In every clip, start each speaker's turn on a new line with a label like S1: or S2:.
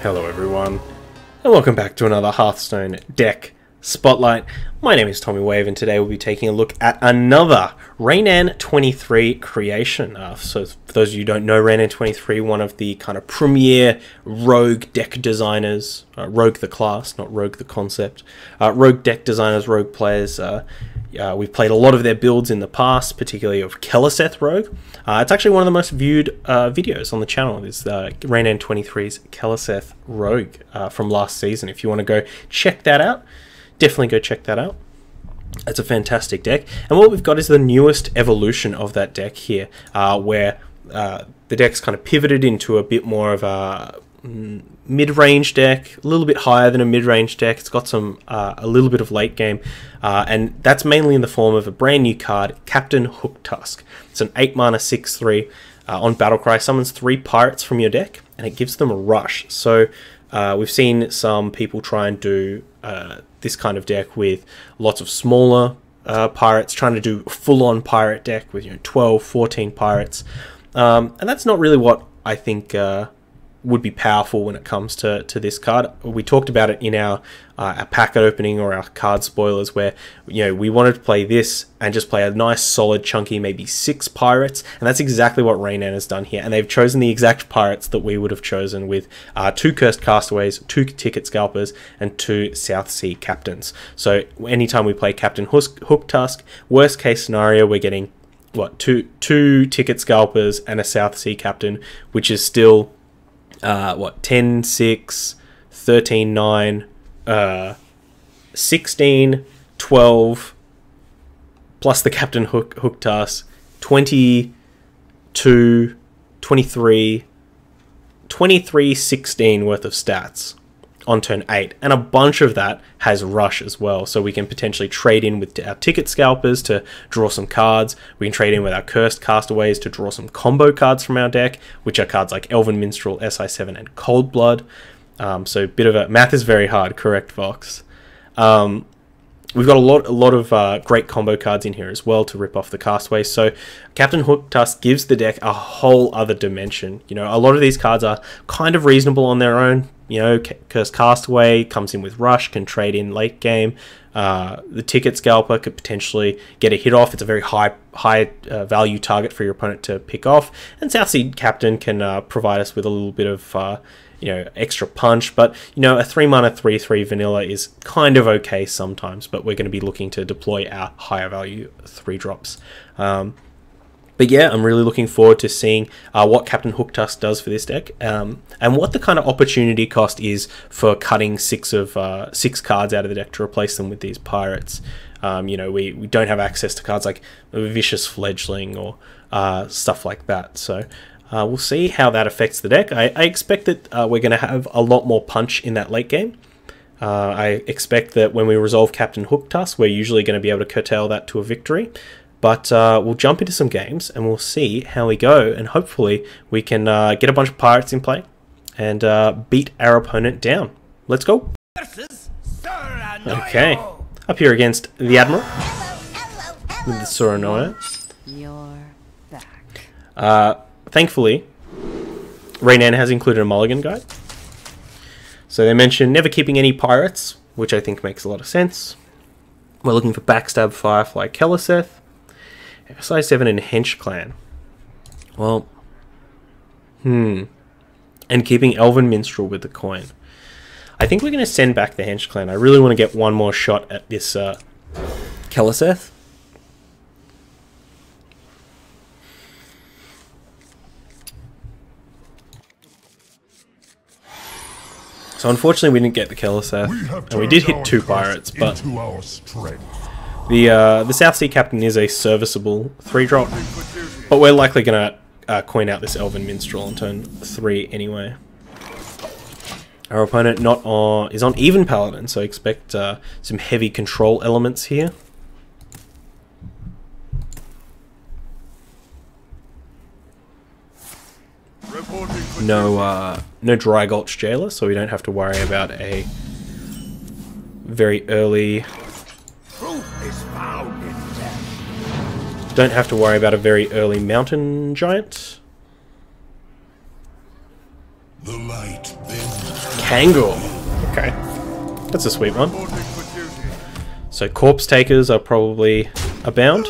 S1: Hello everyone, and welcome back to another Hearthstone deck spotlight. My name is Tommy Wave, and today we'll be taking a look at another Reinan23 creation. So for those of you who don't know, Reinan23, one of the kind of premier rogue deck designers, rogue the class, not rogue the concept, rogue deck designers, rogue players. We've played a lot of their builds in the past, particularly of Keleseth Rogue. It's actually one of the most viewed videos on the channel, is Reinan23's Keleseth Rogue from last season. If you want to go check that out, definitely go check that out. It's a fantastic deck. And what we've got is the newest evolution of that deck here, where the deck's kind of pivoted into a bit more of a mid-range deck, a little bit higher than a mid-range deck. It's got some a little bit of late game, and that's mainly in the form of a brand new card, Captain Hooktusk. It's an 8-mana 6/3 on Battlecry, summons 3 pirates from your deck, and it gives them a rush. So we've seen some people try and do this kind of deck with lots of smaller pirates, trying to do a full-on pirate deck with 12, 14 pirates, and that's not really what I think would be powerful when it comes to this card. We talked about it in our packet opening or our card spoilers, where we wanted to play this and just play a nice solid chunky maybe 6 pirates, and that's exactly what Reinan has done here. And they've chosen the exact pirates that we would have chosen with 2 Cursed Castaways, 2 Ticket Scalpers, and 2 South Sea Captains. So anytime we play Captain Hooktusk, worst case scenario, we're getting what, two Ticket Scalpers and a South Sea Captain, which is still 10, 6, 13, 9, 16, 12, plus the Captain Hooktusk, 22, 23, 16 worth of stats on turn 8, and a bunch of that has rush as well, so we can potentially trade in with our Ticket Scalpers to draw some cards. We can trade in with our Cursed Castaways to draw some combo cards from our deck, which are cards like Elven Minstrel, SI7, and Cold Blood. So a bit of a math is very hard, correct, Vox? We've got a lot of great combo cards in here as well to rip off the Castaways. So Captain Hooktusk gives the deck a whole other dimension. A lot of these cards are kind of reasonable on their own. Cursed Castaway comes in with rush, can trade in late game. The Ticket Scalper could potentially get a hit off. It's a very high value target for your opponent to pick off. And South Sea Captain can provide us with a little bit of extra punch. But a 3-mana 3/3 vanilla is kind of okay sometimes, but we're going to be looking to deploy our higher value 3-drops. But yeah, I'm really looking forward to seeing what Captain Hooktusk does for this deck, and what the kind of opportunity cost is for cutting 6 cards out of the deck to replace them with these pirates. We don't have access to cards like Vicious Fledgling or stuff like that. So we'll see how that affects the deck. I expect that we're going to have a lot more punch in that late game. I expect that when we resolve Captain Hooktusk, we're usually going to be able to curtail that to a victory. But we'll jump into some games and we'll see how we go, and hopefully we can get a bunch of pirates in play and beat our opponent down. Let's go. Okay, up here against the Admiral with the Soranoia.
S2: You're back.
S1: Thankfully, Reinan has included a mulligan guide. So they mention never keeping any pirates, which I think makes a lot of sense. We're looking for Backstab Firefly Keleseth, SI7 and Hench Clan. Well, and keeping Elven Minstrel with the coin. I think we're going to send back the Hench Clan. I really want to get one more shot at this Keleseth. So unfortunately we didn't get the Keleseth, and we did hit 2 pirates, but the South Sea Captain is a serviceable 3-drop, but we're likely going to coin out this Elven Minstrel on turn 3 anyway. Our opponent is on Even Paladin, so expect some heavy control elements here. No Dry Gulch Jailer, so we don't have to worry about a very early... Don't have to worry about a very early Mountain Giant.
S3: The light bends
S1: Kangor. Okay. That's a sweet one. So corpse takers are probably abound.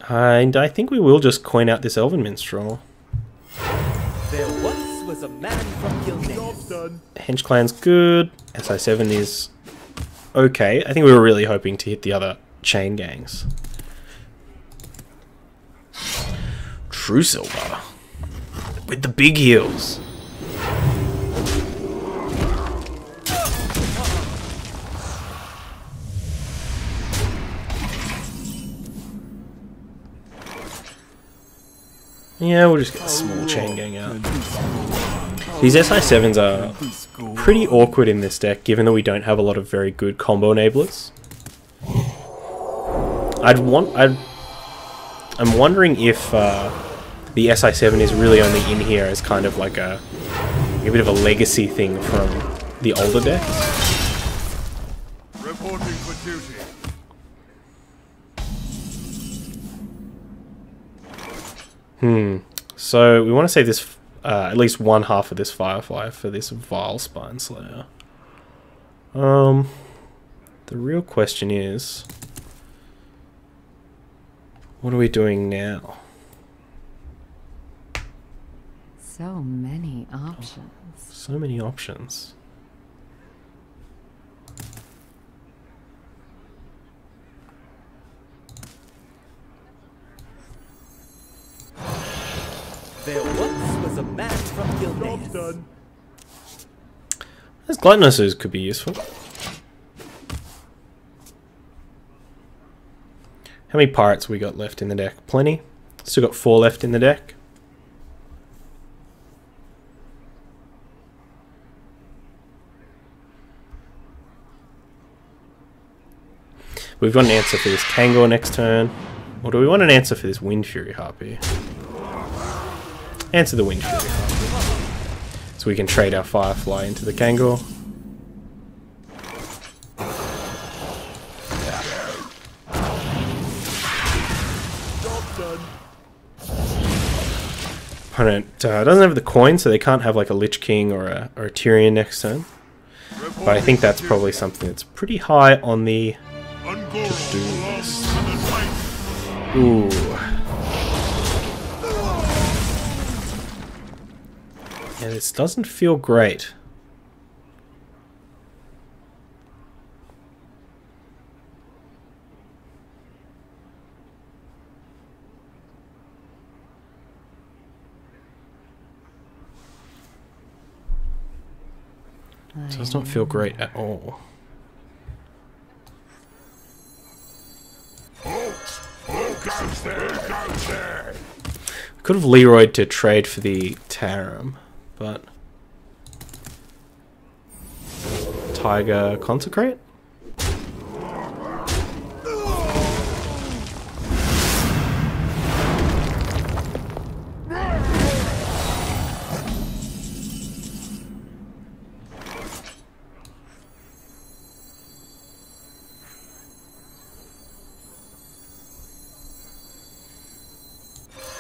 S1: And I think we will just coin out this Elven Minstrel.
S3: There once was a man from Keleseth.
S1: Hench Clan's good. SI7 is okay. I think we were really hoping to hit the other chain gangs. True Silver. With the big heals. Yeah, we'll just get a small chain gang out. These SI7s are pretty awkward in this deck, given that we don't have a lot of very good combo enablers. I'm wondering if the SI7 is really only in here as kind of like a bit of a legacy thing from the older decks.
S4: Reporting for duty.
S1: So we want to save this, at least one half of this Firefly for this Vile Spine Slayer. The real question is, what are we doing now?
S2: So many options.
S1: So many options.
S3: There once was a man from Keleseth.
S1: Those Gluttonuses could be useful. How many pirates we got left in the deck? Plenty. Still got 4 left in the deck. We've got an answer for this Kangor next turn. Or do we want an answer for this Wind Fury Harpy? Answer the Wind Fury Harpy. So we can trade our Firefly into the Kangor. Opponent doesn't have the coin, so they can't have like a Lich King or a Tyrion next turn. But I think that's probably something that's pretty high on the to-do list. Ooh. Yeah, this doesn't feel great. It does not feel great at all. Could have Leroyed to trade for the Tarim, but Tiger Consecrate?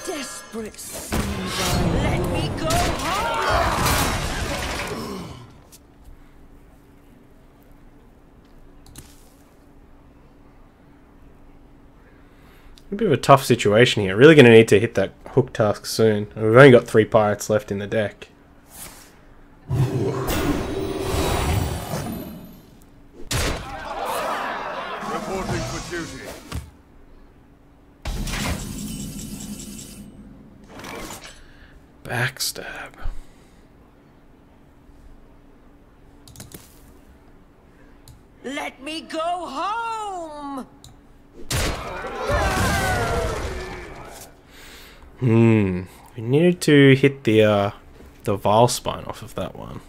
S3: Desperate season, let me go home!
S1: A bit of a tough situation here. Really going to need to hit that hook task soon. And we've only got 3 pirates left in the deck. Ooh.
S4: Reporting for duty.
S1: Backstab.
S3: Let me go home!
S1: We needed to hit the Vile Spine off of that one.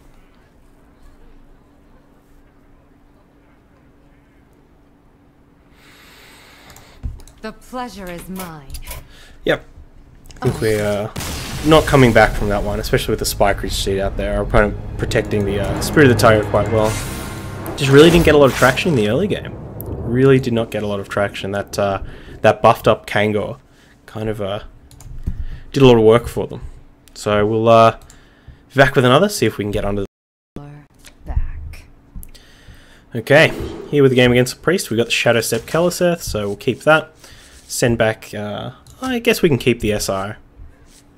S2: The pleasure is mine.
S1: Yep. I think we're not coming back from that one, especially with the Spike Reach sheet out there. Our opponent protecting the Spirit of the Tiger quite well. Just really didn't get a lot of traction in the early game. Really did not get a lot of traction. That buffed up Kangor kind of did a lot of work for them. So we'll be back with another, see if we can get under the...
S2: Back.
S1: Okay, here with the game against the priest, we've got the Shadow Step Keleseth, so we'll keep that. Send back, I guess we can keep the SI.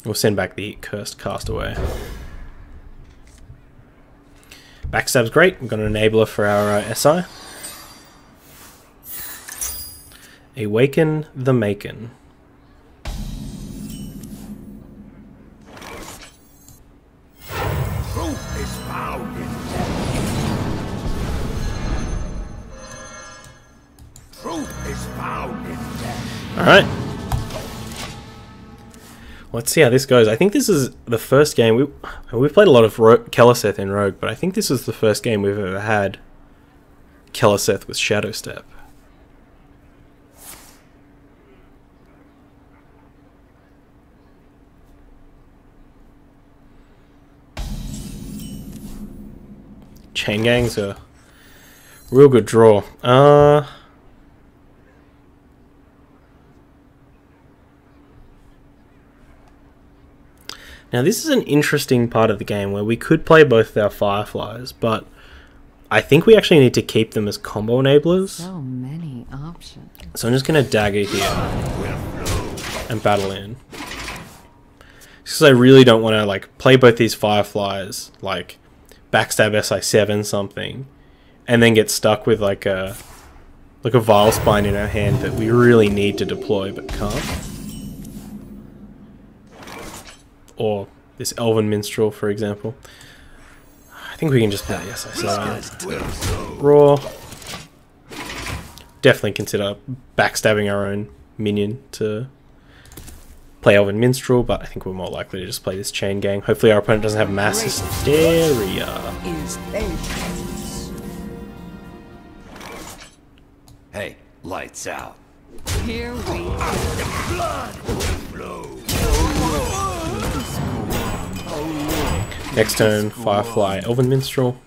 S1: We'll send back the Cursed Castaway. Backstab's great, we've got an enabler for our SI. Awaken the Macon.
S4: Truth is found in death. Truth is found in death.
S1: Alright. Let's see how this goes. I think this is the first game... We've played a lot of Keleseth in Rogue, but I think this is the first game we've ever had Keleseth with Shadow Step. Chain Gang's a real good draw. Now this is an interesting part of the game where we could play both our Fireflies, but I think we actually need to keep them as combo enablers.
S2: So many options.
S1: So I'm just going to dagger here and battle in. Because I really don't want to like play both these Fireflies, like backstab SI7 something, and then get stuck with like a Vile Spine in our hand that we really need to deploy but can't. Or this Elven Minstrel, for example. I think we can just play SI7. Raw. Definitely consider backstabbing our own minion to play Elven Minstrel, but I think we're more likely to just play this Chain Gang. Hopefully our opponent doesn't have Mass Hysteria.
S3: Hey, lights out.
S2: Here we
S1: Next turn, Firefly, Elven Minstrel.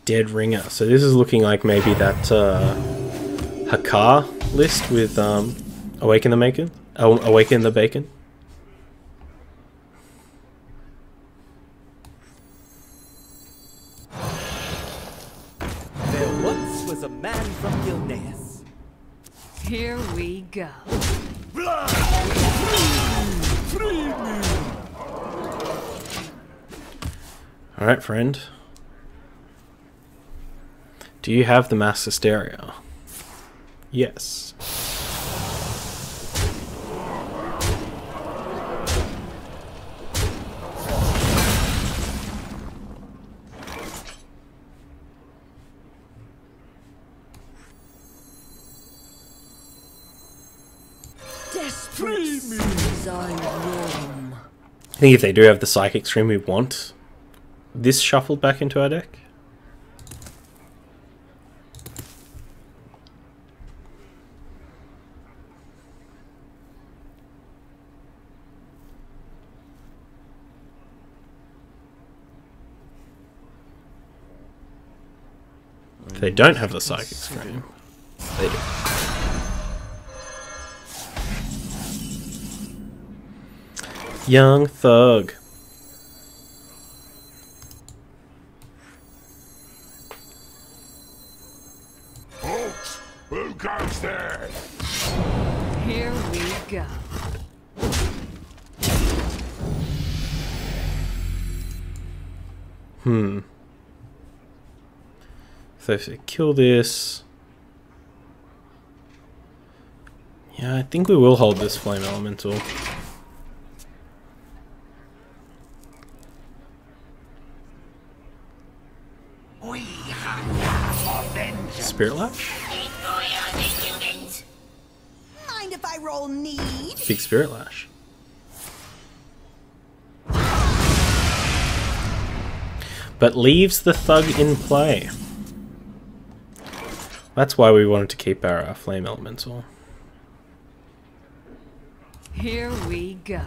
S1: Dead Ringer. So this is looking like maybe that Hakar list with Awaken the Bacon. Awaken the Bacon.
S3: There once was a man from Keleseth.
S2: Here we go.
S1: Alright, friend. Do you have the Mass Hysteria? Yes. I think if they do have the Psychic Stream, we want this shuffled back into our deck. If they don't have the Psychic Stream, they do. Young Thug.
S4: Folks, who goes there?
S2: Here we go.
S1: So if they kill this... Yeah, I think we will hold this Flame Elemental. Spirit Lash?
S5: Mind if I roll need?
S1: Big Spirit Lash. But leaves the Thug in play. That's why we wanted to keep our Flame Elemental.
S2: Here we go.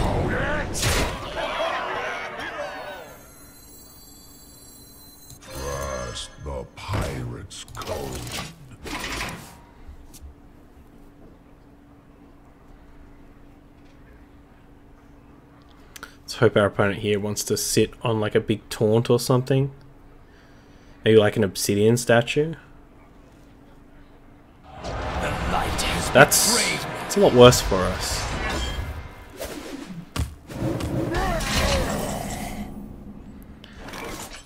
S4: Hold it! Trust the pirate's code.
S1: Let's hope our opponent here wants to sit on like a big taunt or something. Maybe like an obsidian statue. That's a lot worse for us.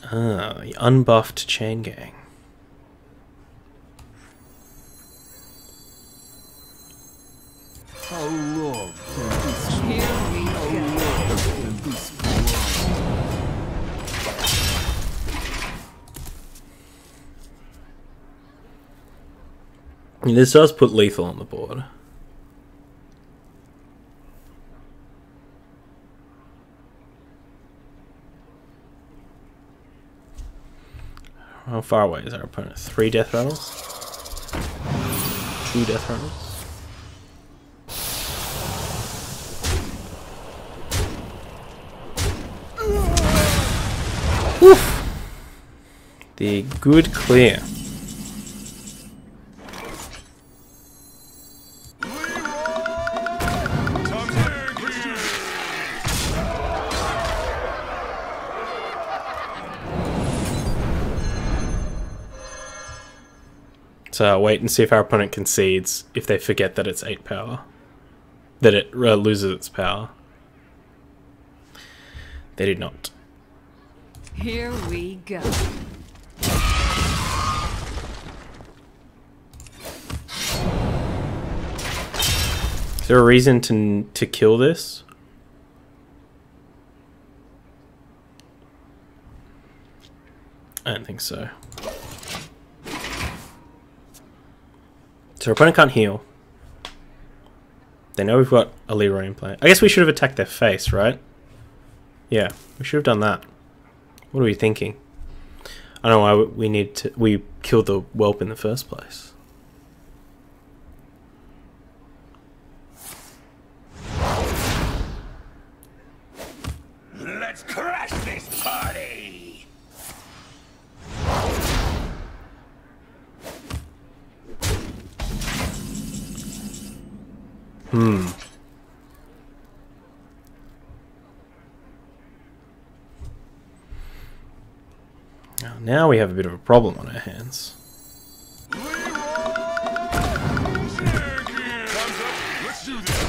S1: Ah, the unbuffed chain gang.
S3: How long
S2: Here we go.
S3: can this
S1: This does put lethal on the board. How far away is our opponent? 3 death rattles? 2 death rattles? Woof! The good clear. So wait and see if our opponent concedes if they forget that it's 8 power. That it loses its power. They did not.
S2: Here we go.
S1: Is there a reason to kill this? I don't think so. So our opponent can't heal. They know we've got a Leroy in play. I guess we should have attacked their face, right? Yeah, we should have done that. What are we thinking? I don't know why we killed the whelp in the first place.
S4: Let's crash this party!
S1: Now we have a bit of a problem on our hands.
S4: Let's do this!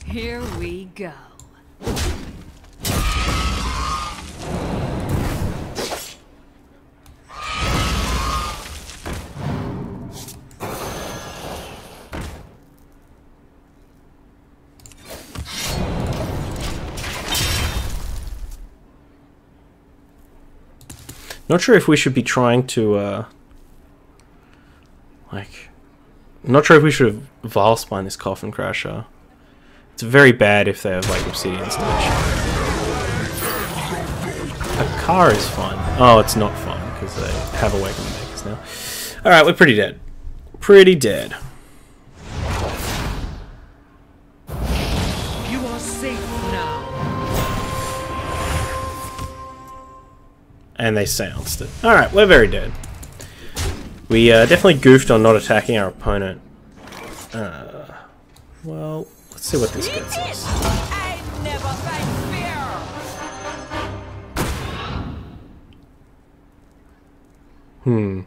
S2: Here we go.
S1: Not sure if we should be trying to, like... I'm not sure if we should have Vilespine this Coffin Crasher. It's very bad if they have, like, Obsidian Station. A car is fun. Oh, it's not fun, because they have Awakening Makers now. Alright, we're pretty dead. Pretty dead.
S3: You are safe now.
S1: And they seanced it. Alright, we're very dead. We definitely goofed on not attacking our opponent. Well, let's see what this gets us.
S5: I never fight fear.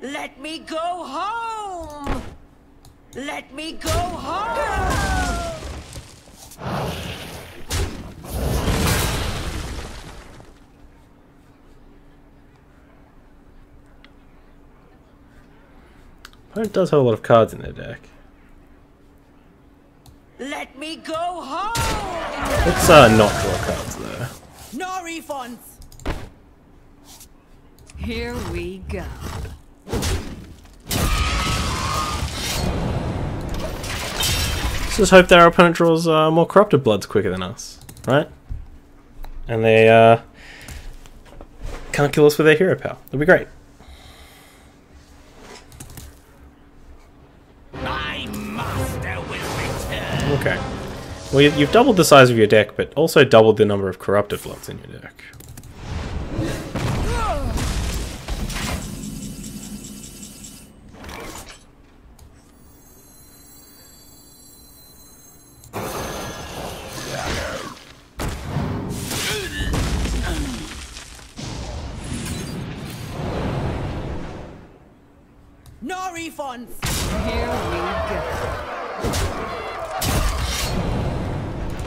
S5: Let me go home. Let me go home.
S1: Opponent does have a lot of cards in their deck.
S5: Let me go home.
S1: Let's not draw cards though.
S5: No refunds.
S2: Here we go.
S1: Let's just hope that our opponent draws more Corrupted Bloods quicker than us, right? And they can't kill us with their hero power. That'd be great.
S4: My master will return.
S1: Okay. Well, you've doubled the size of your deck, but also doubled the number of corrupted bloods in your deck.
S5: No refunds!
S2: Here we go.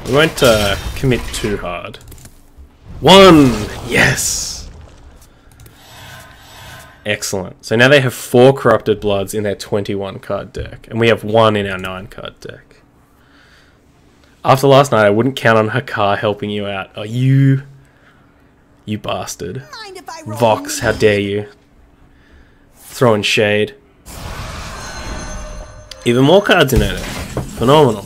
S1: We won't commit too hard. 1! Yes! Excellent. So now they have 4 corrupted bloods in their 21 card deck, and we have 1 in our 9 card deck. After last night, I wouldn't count on Hakar helping you out. Oh, you bastard.
S5: Mind if I roll?
S1: Vox, how dare you. Throwing shade. Even more cards in her deck. Phenomenal.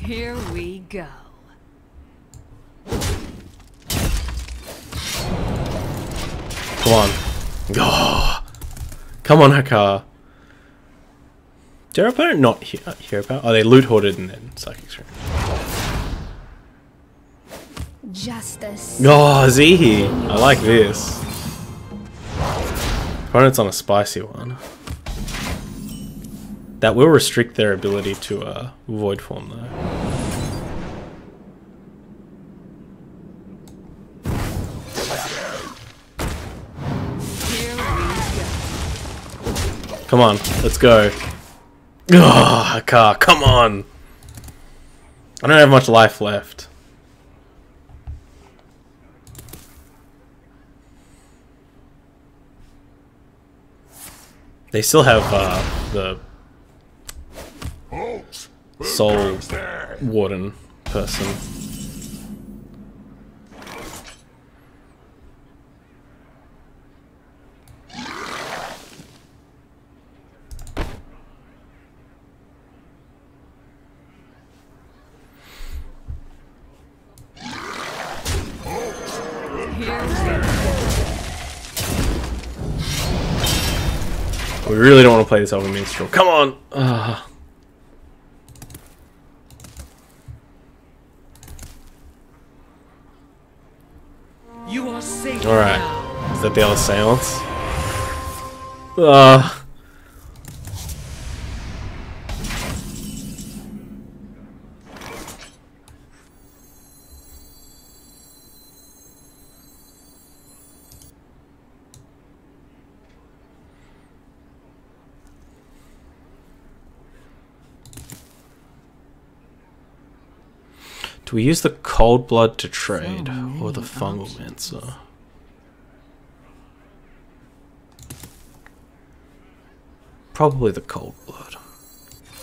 S2: Here we go.
S1: Come on. Oh, come on, Hakar. Did our opponent not hero power? Oh, they loot hoarded and then psychic stream.
S6: Justice.
S1: Oh, Zihi. I like this. Opponent's on a spicy one. That will restrict their ability to void form though.
S2: Here we go.
S1: Come on, let's go. Oh, Hakar, come on. I don't have much life left. They still have the Soul Warden person.
S2: Here we go.
S1: We really don't want to play this over minstrel. Come on! Ugh.
S3: You are safe.
S1: Alright.
S3: now.
S1: Is that the other seance? Do we use the cold blood to trade or the fungal mancer? Probably the cold blood.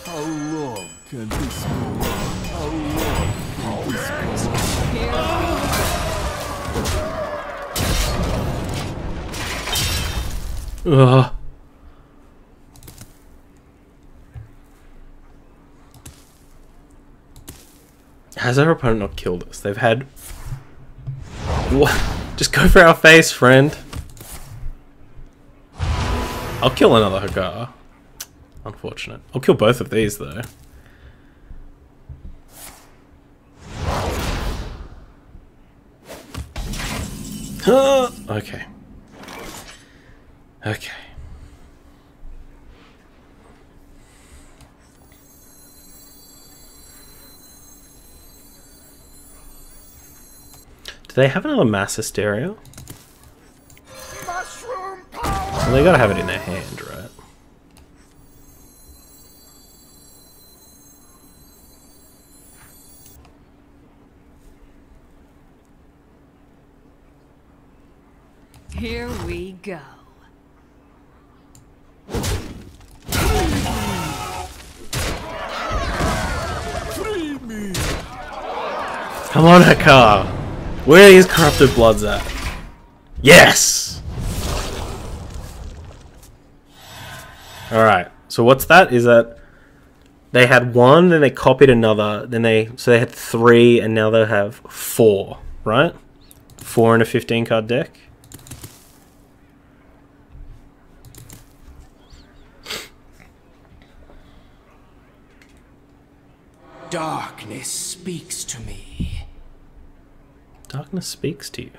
S4: How long can this go on? How long can this go on?
S2: Here we go.
S1: Ugh. Has our opponent not killed us? They've had... What? Just go for our face, friend. I'll kill another Hagar. Unfortunate. I'll kill both of these, though. Okay. Okay. Do they have another mass hysteria?
S4: Mushroom power!
S1: Well, they gotta have it in their hand, right?
S2: Here we go.
S4: Free me!
S1: Come on, Hakar! Where are these corrupted bloods at? Yes! Alright, so what's that? Is that they had one, then they copied another, then so they had 3, and now they have 4, right? 4 in a 15 card deck.
S7: Darkness speaks to me.
S1: Darkness speaks to you.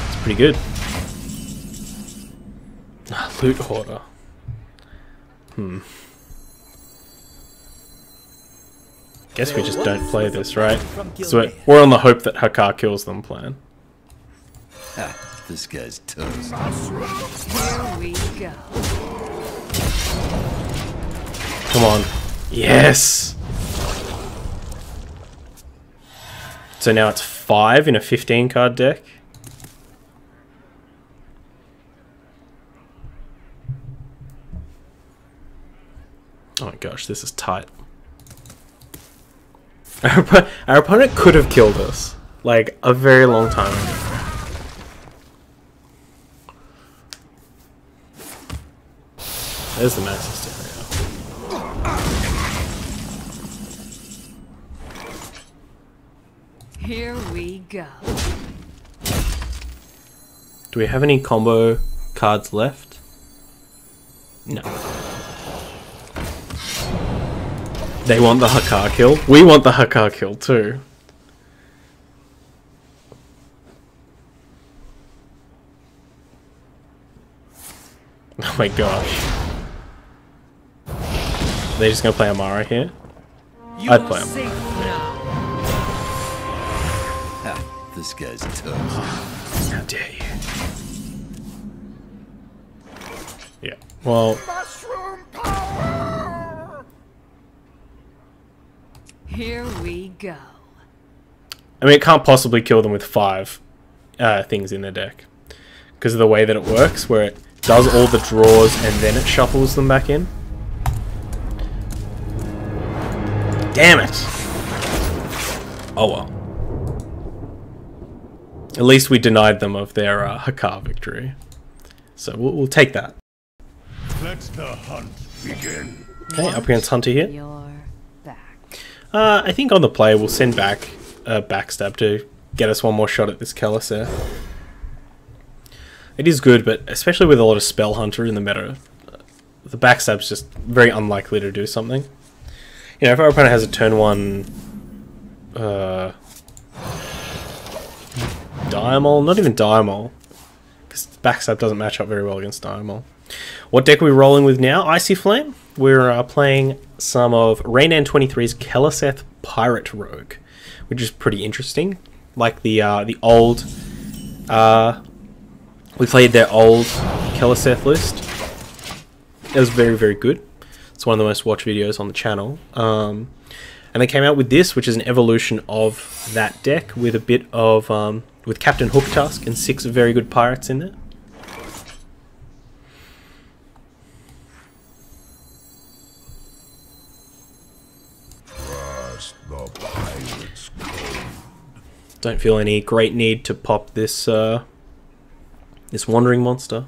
S1: It's pretty good. Loot hoarder. Guess we just don't play this, right? So we're on the hope that Hakar kills them plan.
S4: This guy's toast.
S2: Here we go.
S1: Come on. Yes! So now it's 5 in a 15 card deck. Oh my gosh, this is tight. Our opponent could have killed us, like, a very long time ago. There's the Max Hysteria.
S2: Here we go.
S1: Do we have any combo cards left? No. They want the Hakar kill. We want the Hakar kill too. Oh my gosh. They're just gonna play Amara here? I'd play Amara.
S4: This guy's toast.
S1: How dare you? Yeah. Well,
S2: Here we go.
S1: I mean, it can't possibly kill them with 5 things in their deck. Because of the way that it works, where it does all the draws and then it shuffles them back in. Damn it! Oh well. At least we denied them of their Hakar victory. So we'll take that.
S4: Let the hunt begin.
S1: Okay, up against Hunter here.
S2: You're back.
S1: I think on the play we'll send back a backstab to get us one more shot at this Keleseth. It is good, but especially with a lot of Spell Hunter in the meta, the backstab's just very unlikely to do something. You know, if our opponent has a turn 1 Diamol, not even Diamol, because backstab doesn't match up very well against Diamol. What deck are we rolling with now? Icy Flame. We're playing some of Reinan23's Keleseth Pirate Rogue, which is pretty interesting. Like the old, we played their old Keleseth list. It was very, very good. It's one of the most watched videos on the channel. And they came out with this, which is an evolution of that deck with a bit of with Captain Hooktusk and 6 very good pirates in there. Don't feel any great need to pop this this wandering monster.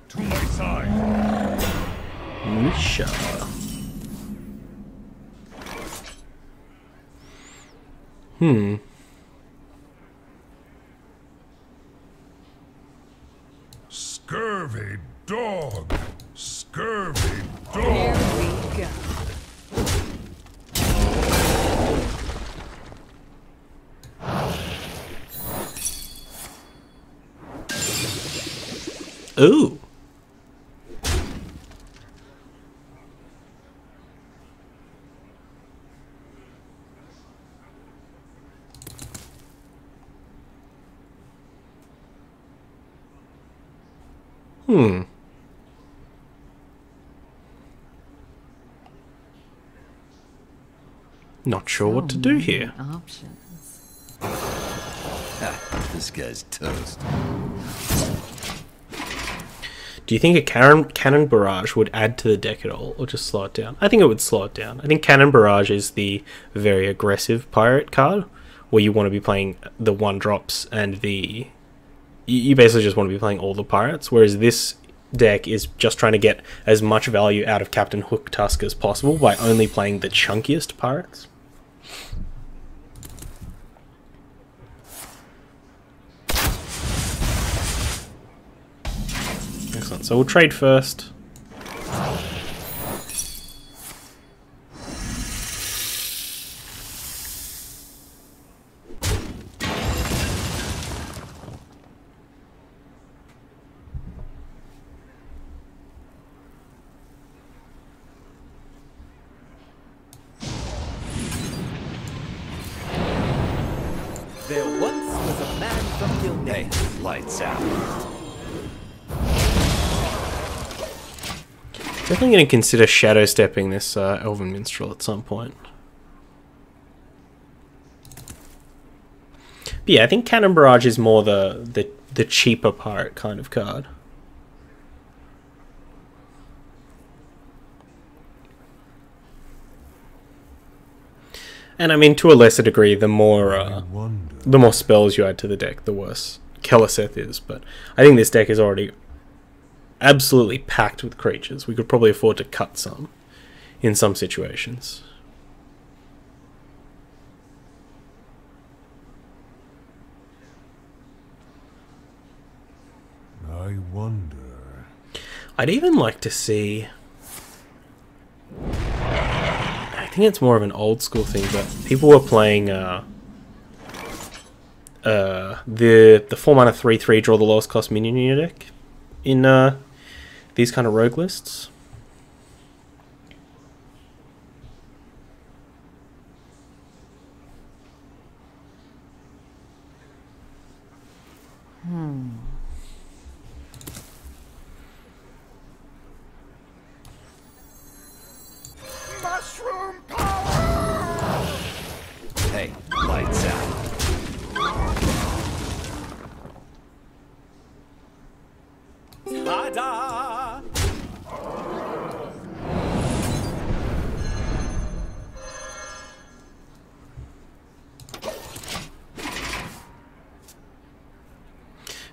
S4: To my side.
S1: Misha.
S4: Scurvy dog. Scurvy
S2: Here
S4: dog.
S2: we go.
S1: Ooh. Not sure what to do here.
S2: Options.
S4: This guy's toast.
S1: Do you think a cannon barrage would add to the deck at all, or just slow it down? I think it would slow it down. I think cannon barrage is the very aggressive pirate card, where you want to be playing the 1-drops and the... You basically just want to be playing all the pirates, whereas this deck is just trying to get as much value out of Captain Hooktusk as possible by only playing the chunkiest pirates. Excellent, so we'll trade first.
S3: There once was a man from Keleseth.
S7: Hey, lights out.
S1: Definitely going to consider shadow stepping this Elven Minstrel at some point. But yeah, I think Cannon Barrage is more the cheaper pirate kind of card. And I mean, to a lesser degree, the more spells you add to the deck, the worse Keleseth is. But I think this deck is already absolutely packed with creatures. We could probably afford to cut some in some situations.
S4: I wonder.
S1: I'd even like to see... I think it's more of an old school thing, but people were playing the 4-mana 3/3 draw the lowest cost minion in your deck in these kind of rogue lists.
S4: Mushroom power!
S7: Hey, lights out.
S3: Ta-da!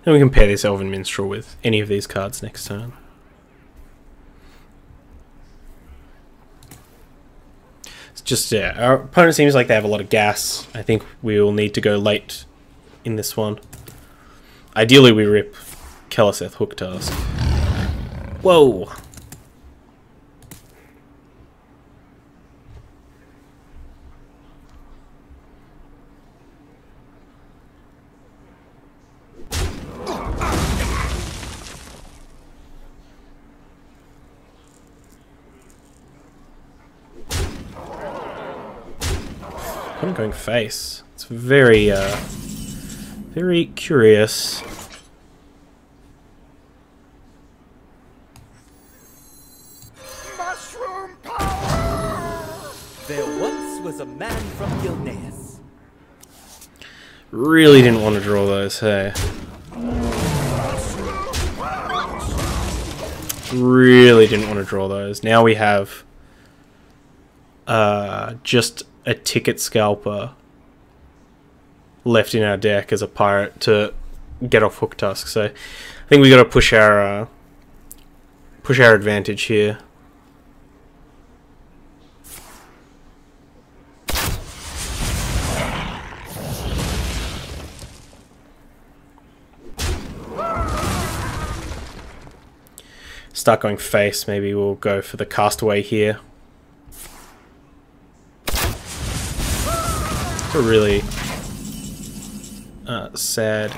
S1: And we can pair this Elven Minstrel with any of these cards next turn. It's just, yeah, our opponent seems like they have a lot of gas. I think we will need to go late in this one. Ideally we rip Keleseth Hooktusk. Whoa! I'm going face. It's very, very curious.
S4: Mushroom power!
S3: There once was a man from Keleseth.
S1: Really didn't want to draw those, hey. Really didn't want to draw those. Now we have just a ticket scalper left in our deck as a pirate to get off Hooktusk. So I think we got to push our advantage here. Start going face. Maybe we'll go for the Castaway here. It's a really sad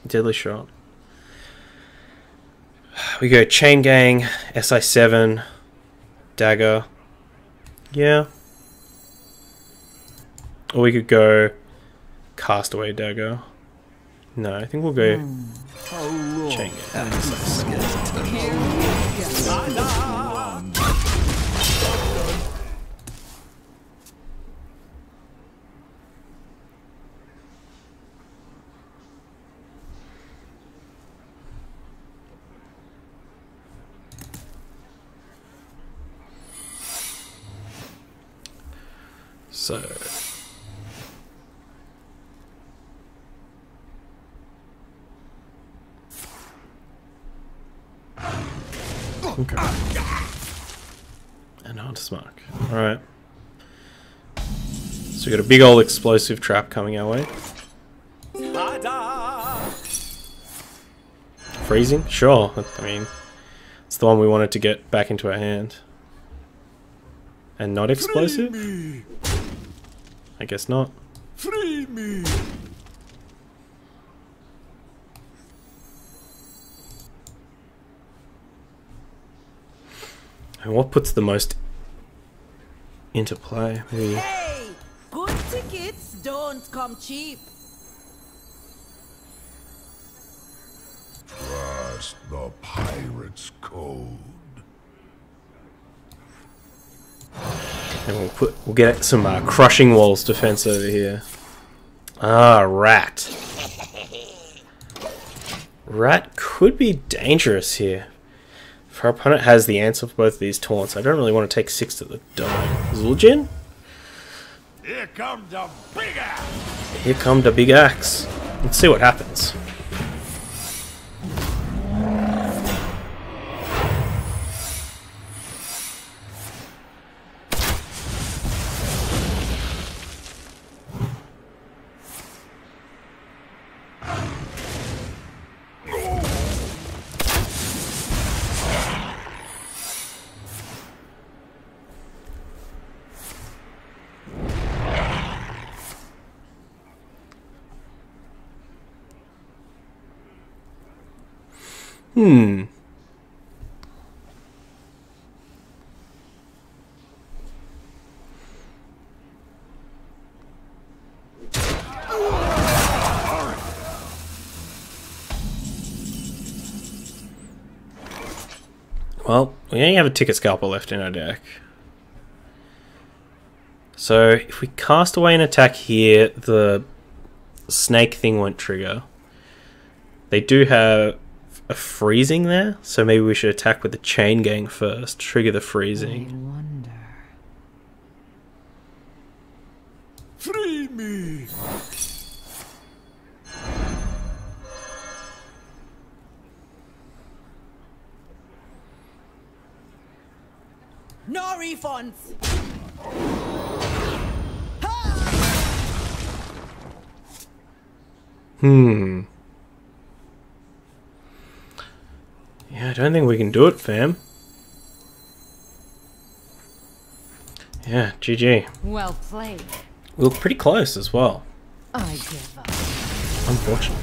S1: deadly shot. We go Chain Gang, SI7, Dagger. Yeah. Or we could go Castaway Dagger. No, I think we'll go Chain Gang. So okay. And on to smoke. Alright. So we got a big old explosive trap coming our way.
S3: Ta-da!
S1: Freezing? Sure. I mean, it's the one we wanted to get back into our hand. And not explosive?
S4: Me.
S1: I guess not.
S4: Free me.
S1: And what puts the most into play? Maybe.
S5: Hey, good tickets don't come cheap.
S4: Trust the pirate's code.
S1: And we'll get some crushing walls defense over here. Ah, rat. Rat could be dangerous here. If our opponent has the answer for both of these taunts, I don't really want to take 6 to the dome. Zul'jin?
S4: Here comes the big axe.
S1: Here come the big axe. Let's see what happens. Well, we only have a ticket scalper left in our deck. So if we cast away an attack here, the snake thing won't trigger. They do have a freezing there, so maybe we should attack with the chain gang first, trigger the
S2: I
S1: freezing.
S2: wonder.
S4: Free me.
S5: No refunds.
S1: Yeah, I don't think we can do it, fam. Yeah, GG.
S2: Well played.
S1: We look pretty close as well.
S2: I give up.
S1: Unfortunate.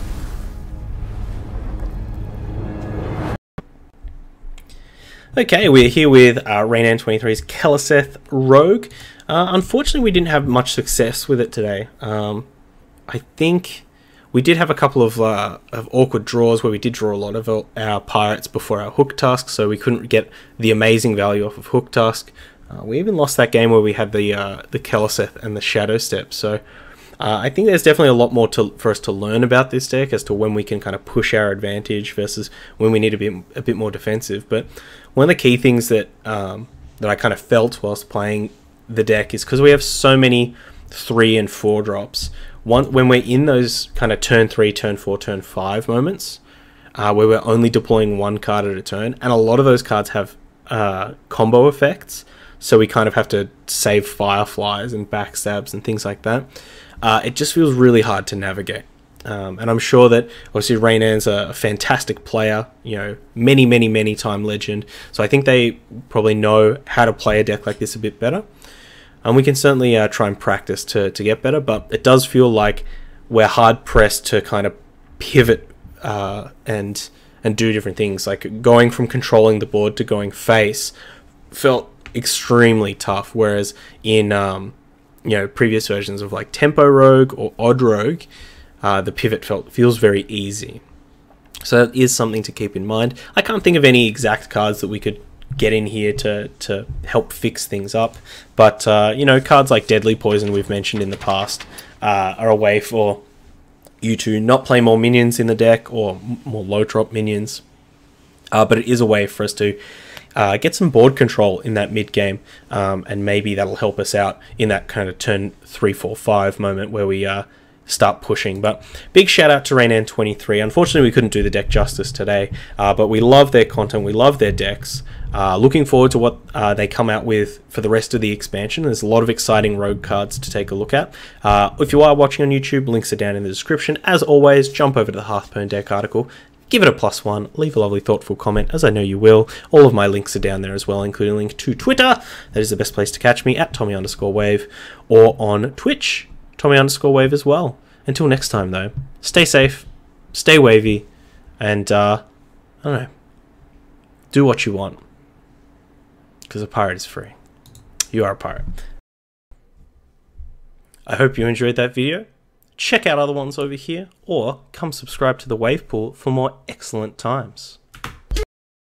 S1: Okay, we're here with Reinan23's Keleseth Rogue. Unfortunately, we didn't have much success with it today. I think we did have a couple of awkward draws where we did draw a lot of our pirates before our hook task, so we couldn't get the amazing value off of hook task. We even lost that game where we had the Keleseth and the Shadow Step. So I think there's definitely a lot more for us to learn about this deck as to when we can kind of push our advantage versus when we need to be a bit more defensive. But one of the key things that I kind of felt whilst playing the deck is because we have so many 3 and 4 drops. When we're in those kind of turn 3, turn 4, turn 5 moments where we're only deploying 1 card at a turn, and a lot of those cards have combo effects, so we kind of have to save fireflies and backstabs and things like that. It just feels really hard to navigate. And I'm sure that obviously Reinan's a fantastic player, you know, many time legend. So I think they probably know how to play a deck like this a bit better. And we can certainly try and practice to get better, but it does feel like we're hard pressed to kind of pivot and do different things. Like going from controlling the board to going face felt extremely tough, whereas in previous versions of like Tempo Rogue or Odd Rogue, the pivot feels very easy. So that is something to keep in mind. I can't think of any exact cards that we could get in here to help fix things up, but cards like Deadly Poison we've mentioned in the past are a way for you to not play more minions in the deck or more low drop minions, but it is a way for us to get some board control in that mid game, and maybe that'll help us out in that kind of turn 3, 4, 5 moment where we start pushing. But big shout out to Reinan23. Unfortunately, we couldn't do the deck justice today, but we love their content, we love their decks. Looking forward to what they come out with for the rest of the expansion. There's a lot of exciting rogue cards to take a look at. If you are watching on YouTube, links are down in the description. As always, jump over to the Hearthstone deck article, give it a +1, leave a lovely thoughtful comment, as I know you will. All of my links are down there as well, including a link to Twitter. That is the best place to catch me, at Tommy_Wave, or on Twitch, Tommy_Wave as well. Until next time, though, stay safe, stay wavy, and, I don't know, do what you want. Because a pirate is free. You are a pirate. I hope you enjoyed that video. Check out other ones over here, or come subscribe to the Wave Pool for more excellent times.